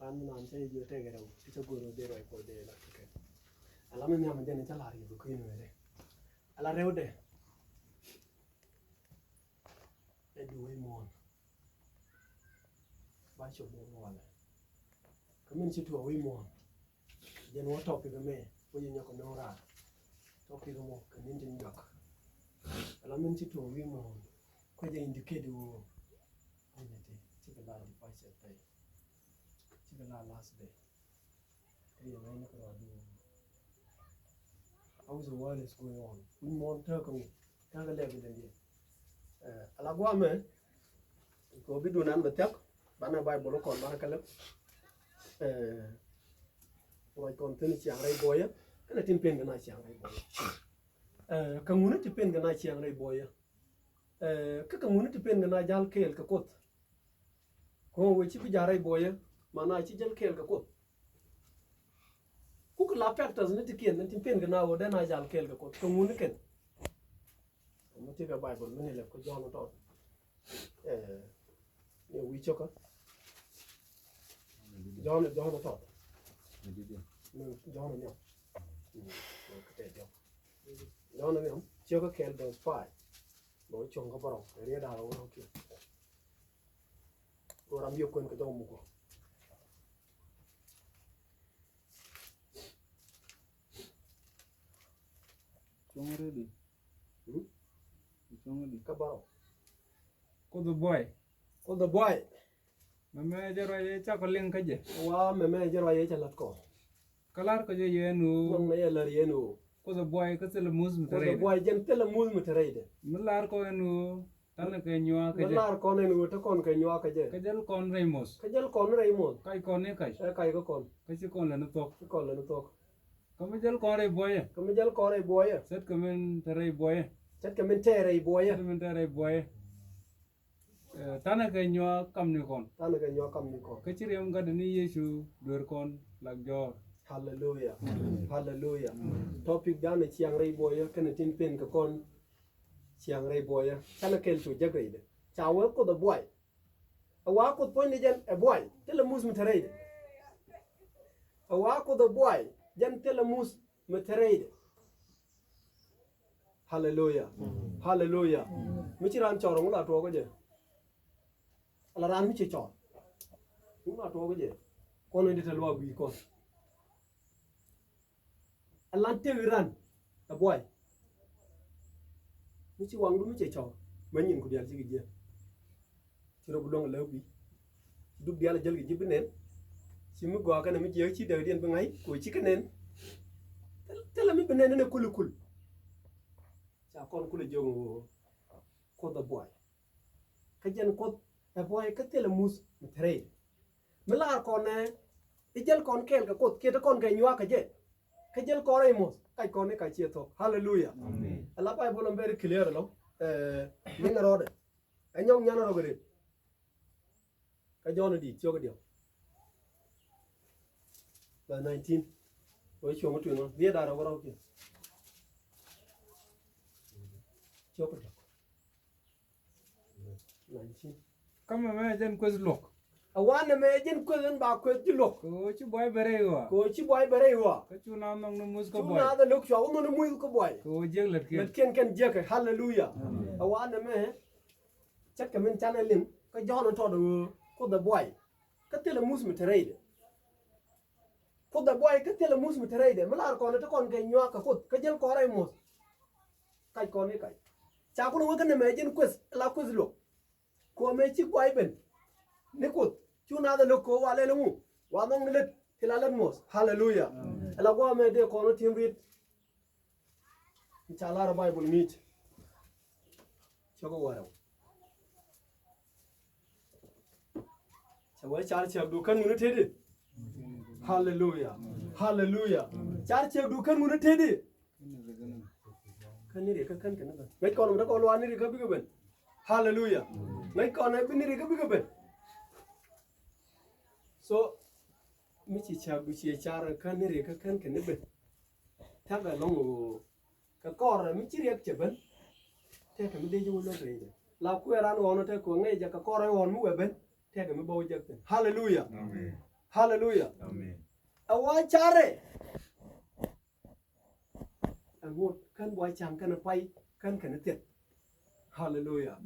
kan nan sai yo te gero ita goro de ro ko de la ke ala men yam den ta la ri ko ino de ala rewde e du wi mon ba cho bo wala kamin ci to wi mon den wo topi ga me ko yin ko no ra topi ga mo kamin din jok ala men ci to wi mon ko je indicate wo ayati ci ga la di pa se tay ci ga la last day e yo may ko do how is the world is going on wi mon ta ko ta ga le bi den ala gwa me ko bi dunan ba tek bana bible ko bana kala rồi còn tên chiang ray boy á cái này tin pen cái này chiang ray boy cái muốn tin pen cái này chiang ray boy á cái muốn tin pen cái này jal kel cái cốt ko với chi bây giờ ray boy á mà này chi jal kel cái cốt cũng cái lá factors này thì tin pen cái nào ở đây này jal kel cái cốt cái muốn cái nó chỉ cái bible mình là có John nó thôi nhiều quý chốc á John nó thôi John nó John nó chưa có kèn verse 5 đối chồng có bảo để đi đào nó kêu tôi làm nhiều quên cái đầu mục Chong ready. Chong ready. các bảo Ko the boy. Mẹ jaro ye cha ko len kaje. Wa mẹ jaro ye cha lat ko. Kalar ko je yenu. Wong na yela yenu. Ko the boy ko sel mus Ko the boy jen tele mus mutarede. Mular ko yenu tan ke nyua kaje. Mular ko ne ta kon ke nyua kaje. Kajal kon reimos. Kajal kon reimos. Kai kon ne kai. Kai ko kon. Kai si kon lanu tok. Kon lanu tok. Kamajal kon re boy. Kamajal kon re boy. Set kamen tare boy. Set kamen tare boy. Kamen tare boy. Tana ke nyua kam ni kon. Tana ke nyua kam ni kon. Kachiri am gadani Yesu dur kon lagjor. Hallelujah. Hallelujah. Topic dan chiang ray boy kan tin pen ka kon chiang ray boy kana kel tu jagreide. Chawe ko the boy. Awa ko point ni jan a boy. Tele mus mutareide. Awa ko the boy jan tele mus mutareide. Hallelujah. Hallelujah. Michiran chorong la to ko je. Ala ran mi che chor. Cũng là to cái gì? Con này đi theo loa quỷ con. Alan tiêu ran, a boy. Mi chi wang du mi che chor. Mấy nhìn của dia chi cái gì? Chi ro budong la quỷ. Duk dia la jel cái gì bên nén. Chi mi gwa cái này mi je chi đời điện bên ngay, của chi cái nén. Thế là mi bên nén nó kul kul. Cha con kul jong ko the boy. Cái dân ko a boy cái tele mus matre. Mela con ne ijel con kel ka kot keta con ke nyua ka je ka jel ko re mos kai con ne ka che to hallelujah amen ala bai bolon very clear lo minga rode anyong nyana ro gede ka jono di choga dio ba 19 oi chongo tu no dia da ro ro ki choga dio 19 Kama me jen ko lok. Awan me jen ko jen ba ko ti lok Ko chi boy bere wa. ko chi boy bare wa Ka chu na nong no mus ko boy. na da lok chaw no mu ko boy Ko jeg lat ke. ken je ka hallelujah awan me chắc cái mình channel lim cái gió nó cho được có the boy cái tên là mus mutreide có the boy cái tên là mus mutreide mà là con nó con cái nhua cái jel có rai mus cái con này cái cha cũng nói cái này mẹ jen quiz là quiz lục của mẹ chiếc boy bên nè cút chú na da lục có vào lên luôn vào nông lên thì là lên mus hallelujah là qua mẹ để con nó thêm vịt cha là Bible meet cho có vào Wai char chep dukan munu tedi. Hallelujah. Hallelujah. Char chep dukan munu tedi. Kan ni re kan kan kan. Ngai kon da ko lo ani re ka bi ben. Hallelujah. Ngai kon ai bi ni re ka bi ben. So mi chi chap bi chi char kan ni re ka kan kan ben. Ta ga long ka kor mi chi re chep ben. Te ka mi de ju lo re. La ku ran ono te ko ngai ja ka kor ai on mu ben. Thế cái mới bôi giật hallelujah hallelujah Amen. awa chare angot kan boy chang kan pai kan kan tet hallelujah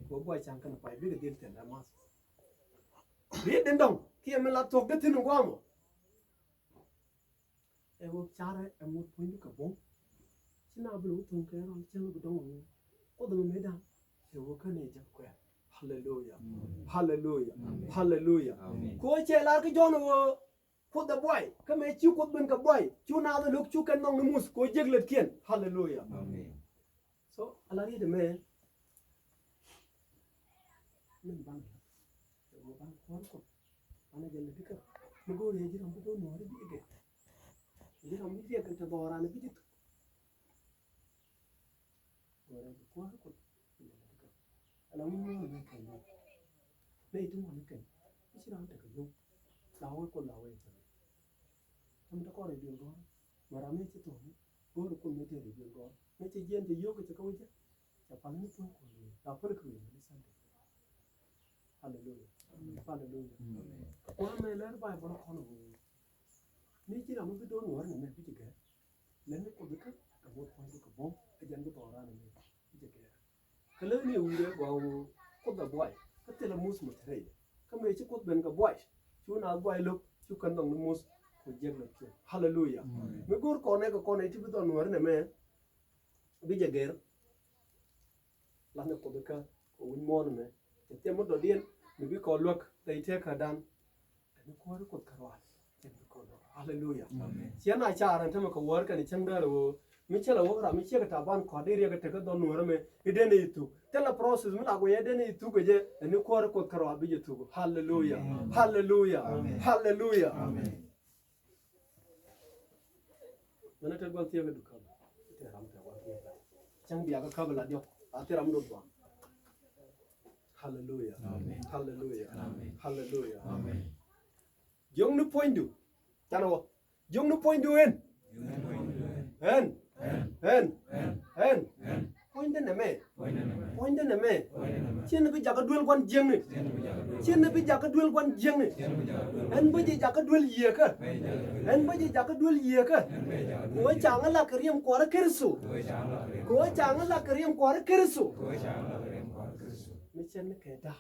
ko boy chang kan pai bi den tet mas bi den dong ki em la tok de tin ko mo ewo chare angot pun ka bom sina blu tun ke ron chang bu dong ko dong me da ewo kan e ja ko hallelujah hallelujah hallelujah ko che la cái jon wo put the boy come e chu ko ben ka boy chu na the look chu kan nong mus ko jeglet kien hallelujah so alari de me min ban wo ban ko ana jelle dikka mo go re jiram bu do no re bi ge jiram bi de kan ta bora na bi dit gore ko ala mo no kan ne tu mo kan chỉ làm được cái dụng đào con đào ấy thằng ta có để biển đó mà làm mấy cái tổ bố được con mấy cái để biển đó mấy cái dân thì vô cái câu chứ chả phải mấy con của mình đào phân khử đi sang được hallelujah hallelujah qua mày lấy bài vào con của mấy chỉ làm một cái đôi nữa này mày biết gì cái lấy mấy con biết cái một con cái bóng cái dân cái tỏ ra này biết gì cái lớn nhiều người vào con đào boy cái tên là mus một thế cái mấy chiếc cốt bên cái boy chú nào boy lúc chú cần đồng mus của dân lực hallelujah mấy con này chứ biết tao nói này mẹ bây giờ ghé làm được có biết cái của win mon này thì một đầu tiên mình biết có luật đầy thế cả đàn cái nó có cốt karawat hallelujah xem ai cha rằng thằng mà có work cái này chẳng được rồi mình chỉ là work ra mình chỉ cái taban có đi ra cái đó nói mà cái đấy này tu thế là process mình làm cái đấy này tu cái gì nó có cốt karawat bây giờ tu hallelujah hallelujah hallelujah mình nói chuyện tiêu cái được không thế làm thế quá chẳng bị cái khâu là được thế làm được không hallelujah hallelujah hallelujah Yung no point do. Tano. Yung no point do en. En. Point den me. Point den me. Chen na bi jaga duel kwan jeng ni. Chen na bi jaga duel kwan jeng ni. En ba ji jaga duel ye ka. En ba ji jaga duel ye ka. Ko chang la kriyam kwara kersu. Ko chang la kriyam kwara kersu. Mi chen na ke da.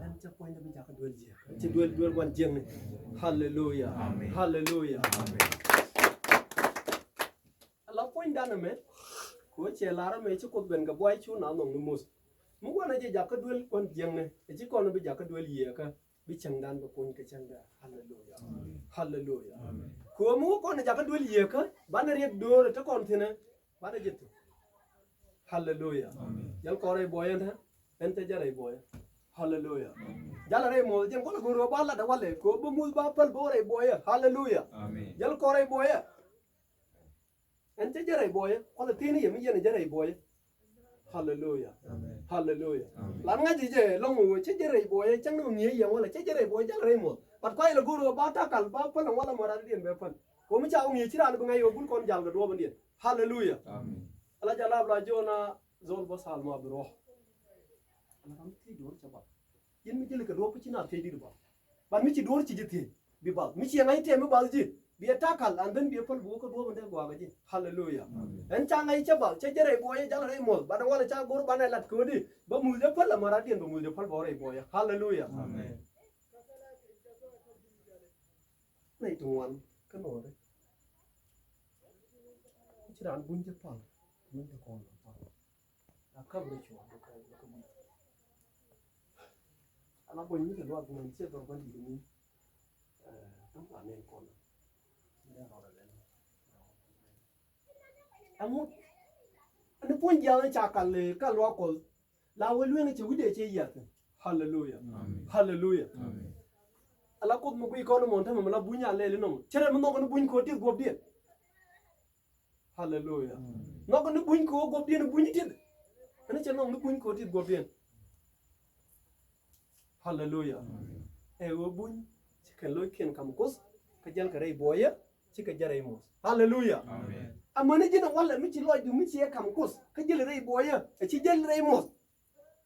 Anh chắc quanh cho mình chắc đuôi gì, chỉ đuôi quan trọng này, hallelujah, hallelujah. Allah quanh đàn này, cô chị làm mấy chút cột bên cái boy chú nào nông numus, muốn quan này chỉ chắc đuôi quan trọng này, chỉ còn nó bị chắc đuôi gì cả, bị chẳng đàn bị quanh cái chẳng đàn, hallelujah, hallelujah. Cô muốn con này chắc đuôi gì cả, bạn này riêng đuôi rồi chắc còn thế này, bạn này gì tu, hallelujah. Giờ có ai boy anh ha, anh thấy giờ ai boy. Hallelujah. Jala re mo jeng ko guru bala da wale ko bu mul ba pal bore boya. Hallelujah. Amen. Jal ko re boya. Ente jere boya. Ko la tini yemi jene jere boya. Hallelujah. Amen. Hallelujah. Lan nga je long mo che jere boya chang no ngi yang wala che jere boya jal re mo. Pat ko la guru ba ta kal ba pal wala mara dien be pal. Ko mi cha ngi chira bu ngai bul kon jal ga do ban dien. Hallelujah. Amen. Allah jalla bla jona zol basal ma bro. Làm thế đuổi cho bạn, yên mới chỉ là cái đuổi cái chuyện nào thế đi được bạn mới chỉ đuổi chỉ thế, bị bảo mới chỉ ngay thế mới bảo gì, bị ta khal, anh bên bị phân bố cái đuổi vấn đề qua cái gì, hallelujah, anh cha ngay cho bảo chơi chơi boy chơi là một, bạn nói là cha guru bạn này lật cứ đi, bảo mùi phân là mà ra tiền, bảo mùi phân bỏ này boy, hallelujah, này tuan cái nồi đấy, chỉ là anh bún cho con là khắp nơi chuột anh bún như cái loại của mình sẽ vào vấn đềนี้ต้องผ่านเองก่อนไม่ได้รออะไรเลยอันนี้พูดยาวจากกันเลยก็รอก่อนเราเรื่องนี้จะวิเดชเยอะฮาเลลูยาฮาเลลูยาแล้วก็มึงอีกคนนึงมันทำมันละบุญยาเลยน้องเชื่อมันน้องกันบุญโคตรกบเดียฮาเลลูยาน้องกันบุญโคตรกบเดียนบุญที่อันนี้เชื่อน้องบุญโคตรกบเดียนhallelujah buñ ci kan loy ken kam kos ka jal ka rey boya ci ka jaray mos hallelujah amen amana jina wala mi ci loy du mi ci kam kos ka jël rey boya ci jël rey mos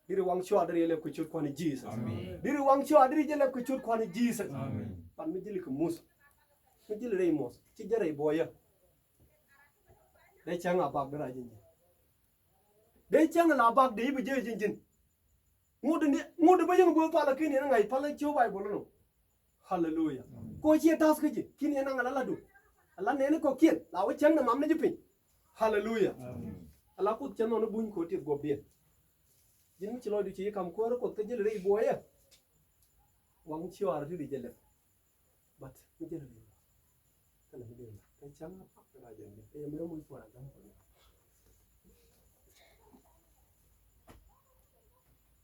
Diri wang chua diri le kuchut kwani Jesus. Diri wang chua diri jele kuchut kwani Jesus. Pan mi jili kumus. Mi jili rei mos. Chi jere boya. Dei chang abak dira jinjin. Dei chang la abak dei bije jinjin. Ngudu ba yung bo pala kini na ngai pala chiu bai bolo. Hallelujah. Ko chi tas kiji kini na ngala ladu. Ala nene ko kien la wa chang na mamne jipin. Hallelujah. Ala ku chen no bun ko tir go bien. Jin chi lo du chi kam ko ko te jele rei boya. Wang chiu ar di jele. But mi jele rei. Kana mi jele. Dei chang abak dira jinjin. E mi mo fora dam.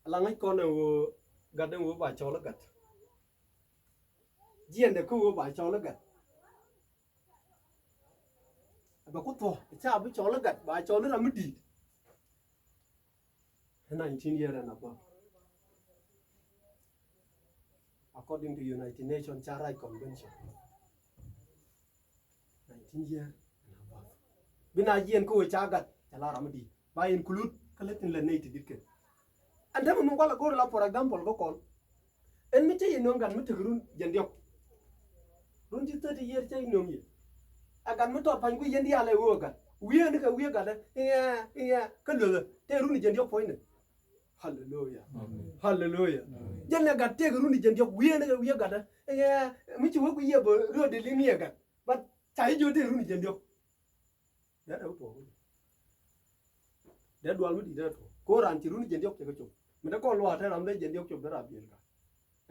Langai con wo gad wo ba cho la gad jien de ku wo ba cho la gad ba ku to cha bu cho la gad ba cho la mi di 19 year and above according to United Nations Child Convention 19 year and above bina jien ku cha gad la ra mi di ba include kaletin la native dikke and then mun kwala go la for example go call en mi tay no ngan mi tegrun jendiok run ti 30 year tay no mi agan mi to pan ku yendi ala wo ga wiye ni ka wiye ga da ka lo te run jendiok point hallelujah hallelujah jenna ga te run jendiok wiye ni ka wiye ga da mi ci wo ku ye bo ro de li mi ga but tay jo te run jendiok da da to da dual mi di da to ko ran ti run jendiok te ko mình đã có loa thế làm đấy dân điệu chụp đó là biển cả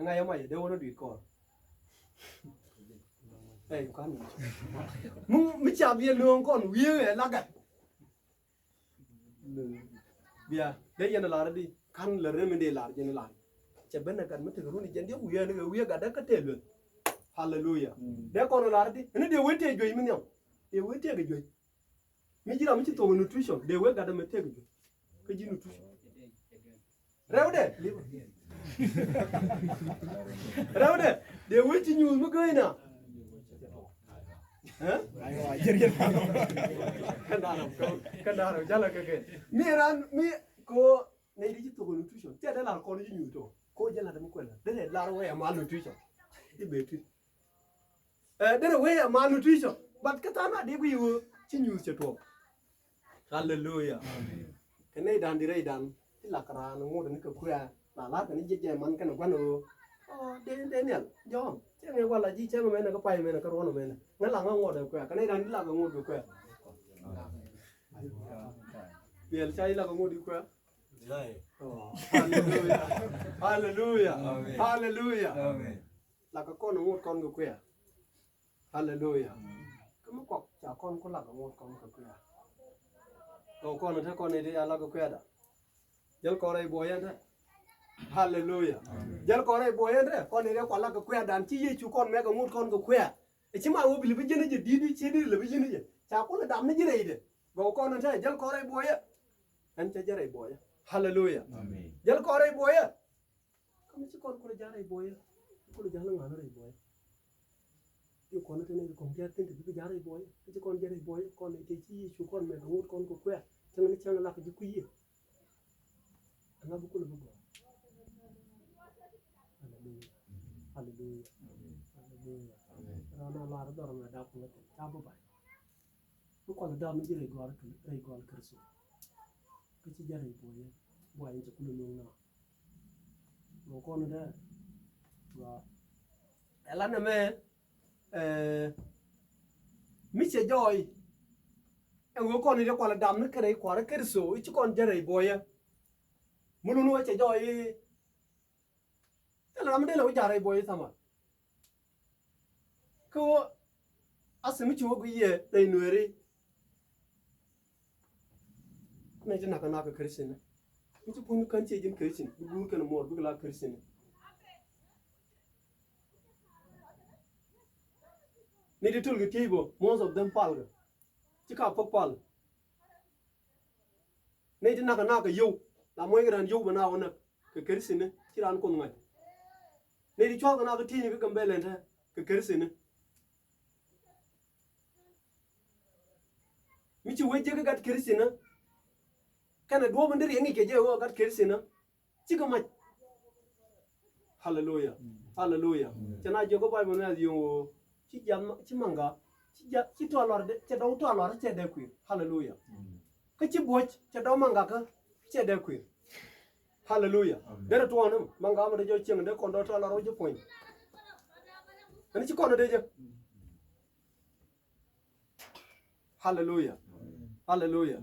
ngày hôm nay đâu có nó đuổi con đây con mình chả biển luôn con vui vậy là cái bia đấy dân là đi khăn là mình để làm dân làm chả bên này cần mình thử luôn dân điệu vui cả đấy có thể luôn hallelujah đấy con là đi nó đều với thế rồi mình nhau đều với thế cái rồi mình chỉ làm mình chỉ tổ nutrition đều với cả đấy mình thế cái gì nutrition Raude, Raude, dia wajib news muka ina. Hah? Kendaraan, jalan keke. Mi ko nei di tu nutrition. Tiada lah ko ni news tu. Ko jalan ada muka lah. Dere lah we amal nutrition. Ibetu. Dere we amal nutrition. But kata nak dia ku ci news tu. Hallelujah. Kenai dan direi dan là cả nó ngồi đến cái khuya là lát cái này chơi man cái nó quan nó đến nè do chứ nghe qua là gì chứ mà nó có bay mà nó có rốn mà nó là ngồi được khuya cái này đang là ngồi được khuya biển chơi là ngồi được khuya hallelujah hallelujah hallelujah là cái con nó ngồi con được khuya hallelujah cái mức cọc chả con có là ngồi con được khuya con nó thấy con này thì là cái khuya đó jal korai boyan re hallelujah jal korai boyan re kon ne ko la ko kwe dan ci ye ci kon me ko mut kon ko kwe e ci ma wo bi jene je di ci di le bi jene je ta ko la dam ne jere ide go kon ne jal korai boya an ca jere boya hallelujah amen jal korai boya ko ci kon ko jare boya ko jal ngana re boya yo kon ne ko ngia tin bi jare boya ci kon jare boya kon ne ci ye ci kon me ko mut kon ko kwe tan ne ci la ko ji ku ye Anga bukul buku. Hallelujah. Hallelujah. Hallelujah. Rana lar dar ma da pula ta bu bai. Ku ko da mi jere gor kerso. Ku ci jare boye. Boye ci kulu no na. Mo ko na da. Wa ela na me mi ce joy. En wo ko ni da ko la dam ne kere ko kerso ci kon jare boye. Mulu nuwa che joy tela ramde lo jare boy sama ko asimi chuo guye dai nueri ne jina kana ka Christian ni ci punu kan ce jin Christian bu kan mor bu la Christian ni di tul ge tibo most of them pal ci ka pok pal ne jina kana ka yo la moy gran yu bana wona ke kersine ci ran ko ngai ne di chwa na ko tini ke gambele ta ke kersine mi ci wejje ke gat kersine kana do ban der yangi ke je wo gat kersine chikamach hallelujah hallelujah chana jogo Bible na yo chi jam chi manga chi to lor de che do to lor che de ku hallelujah ka chi boch che do manga ka che de ku hallelujah dere to wonum manga ma de jo cheng de kon do to lor jo point ani chi kono de je hallelujah hallelujah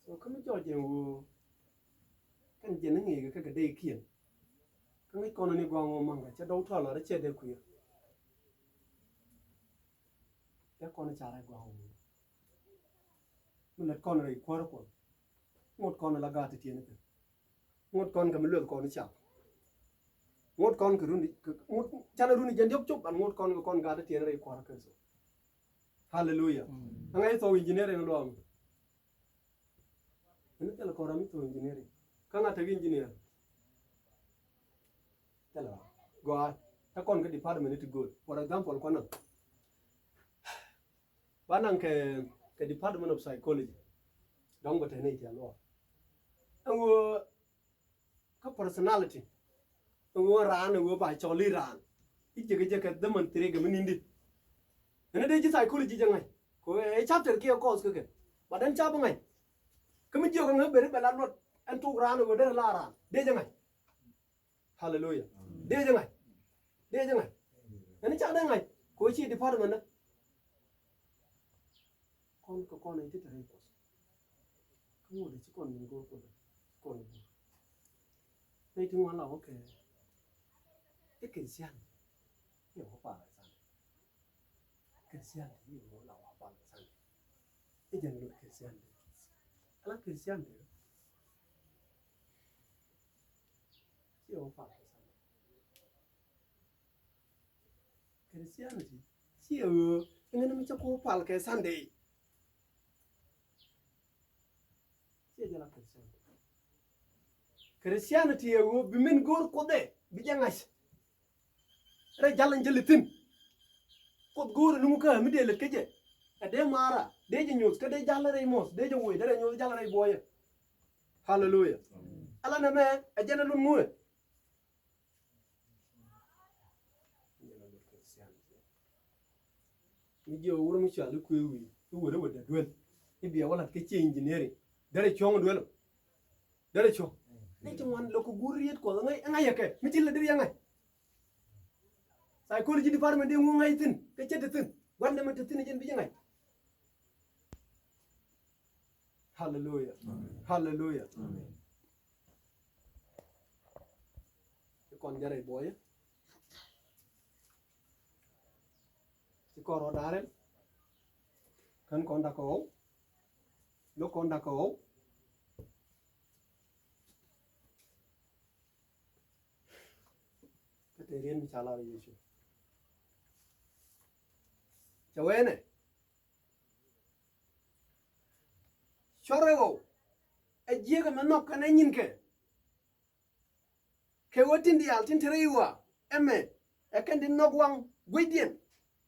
so kami jo je wo kan je na ngi ka de kien kan ngi kono ni gwa manga che do to lor che de ku ya kono chara gwa ho mun kono ri kwar ko ngot kono la gati tiene pe ngot kono kam lu kono cha ngot kono ku rundi ngot chana rundi jen yok chop an ngot kono kono gati tiene ri kwar ka so hallelujah ngai so engineer no do am ni tele ko rami to engineer kan ata engineer tele go ta kon ka department to good for example kono banang ke department of psychology dong bata ne ja lo ngo ka personality ngo ran ngo ba choli ran ije ke demonstrate ke minindi ene de ji psychology jangai ko e chapter ke course ke badan cha bangai kami jo kan be be la lot en tu ran ngo de la ran de jangai hallelujah de jangai ene cha de ngai ko chi department na con ấy thích là hay quá không ngồi để chỉ còn mình còn đây chúng nó là ok cái kinh xian hiểu không phải là sao kinh xian thì hiểu nó là không phải là sao cái dân luật kinh xian là kinh xian đấy hiểu không phải là sao kinh xian thì hiểu nhưng mà chắc không phải là cái san đấy Christianity wo bimin gor kode bijangas re jalan jelitin kod gor nu ka mi de le keje ade mara de je news ka de jalare mos de je woy de news jalare boye hallelujah ala na me ajana lu mu mi je wuro mi chalu ku wi wuro wada dwen ibi wala ke engineering dare chong duelo dare chong ni chong lo ko guriet ko ngai yake mi til dir yangai psychology department de ngai tin ke chete tin wande ma tin jen bi yangai hallelujah hallelujah kon jare boy ci ko ro dare kan kon da ko lo con đã có cái tiền riêng trả lời gì chứ cháu em này cho rồi cô ai giết cái mình nóc cái này nhìn cái vợ tin đi al tin thấy yêu em ấy cái đi nóc quăng quay điện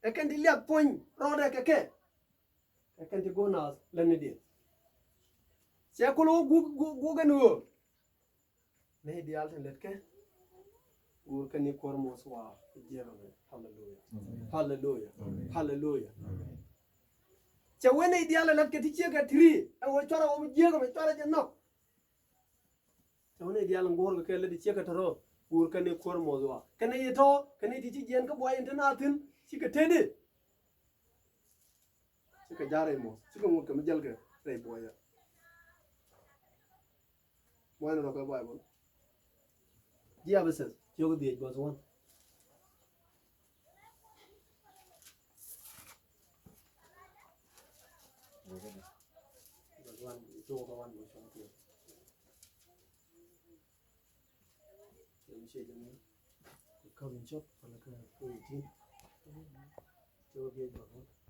cái đi liệp point rồi đấy cái đi go nào lên điện sẽ có lô gu cái nữa này đi alten lết cái gu cái này còn một số giờ rồi hallelujah hallelujah hallelujah cháu ấy này đi alten lết cái thiê cái thiri anh ấy cho ra ông giờ cái cho ra chân nóc cháu này đi alten gor cái lết thiê cái thoro gu cái này còn một số cái này to cái này thì chỉ gen cái boy internet tin chỉ cái thế đi chỉ cái giá này một chỉ cái một cái mới cái này boy Bueno, lo que voy a ver. Ya veces, yo que vi was one. Was one, yo que one was one. Yo sé que no. Cái câu chuyện chốt, hoặc là cái câu chuyện. Yo que vi was one.